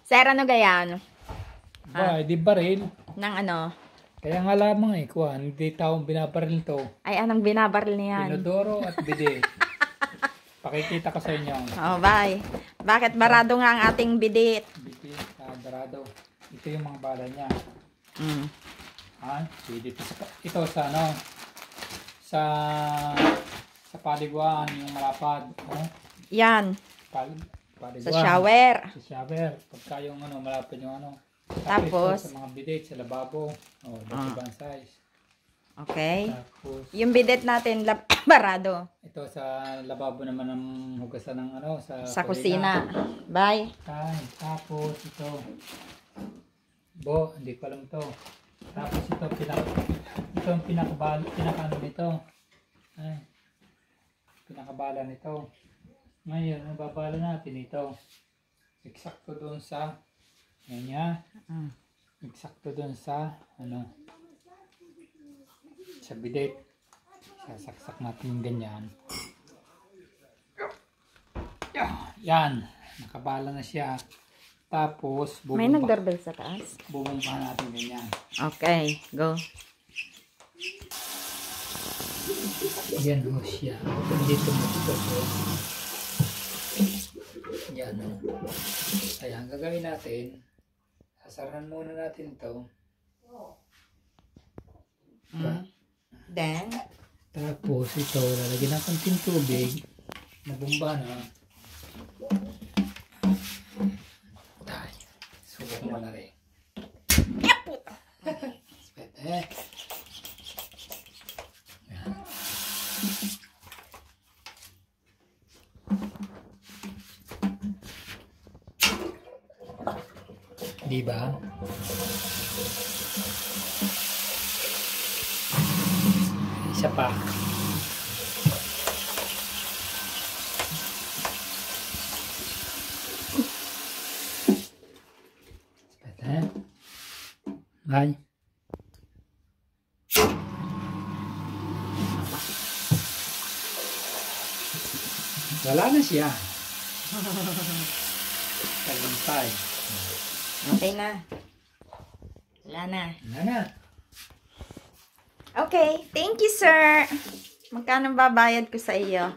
Sir, ano gayan? Ba, di baril. Ng ano? Kaya nga lamang kuhan, hindi taong binabaril to. Ay, anong binabaril niyan? Pinodoro at bide. Pakikita ko sa inyo. Oh, bye. Bakit barado nga ang ating bidit? Bide, dorado. Ito yung mga bala niya. Pwede ito sa ano, sa paliguan, yung malapad. Yan. Paliguan. Sa shower. Sa shower. Pagka yung ano, malapad yung ano. Tapos, sa mga bidet, sa lababo. Ibang size. Okay. Tapos, yung bidet natin, barado. ito sa lababo naman ng hugasan ng ano, sa kusina. Bye. Tapos ito. Hindi ko alam to. Tapos ito ang pinakabala nito. Pinakabala nito. Ngayon, ang babala natin ito. Eksakto doon sa eksakto doon sa ano, sa bidet. Sasaksak natin yung ganyan. Yan, nakabala na siya. Tapos may nagdarbel sa taas. Bubumpa natin ganyan. Okay, go. Yan ho siya. Dito mo ito. Yan o. Kaya ang gagawin natin, sasaran muna natin ito. Then, tapos ito, lalagyan ng konting tubig. Nabumba na. Subok mo na rin. Pwede. Diba? Isa pa. Ay. Wala na siya. Kalintay. Okay na. Wala na. Wala na. Okay, thank you, sir. Magkano babayad ko sa iyo?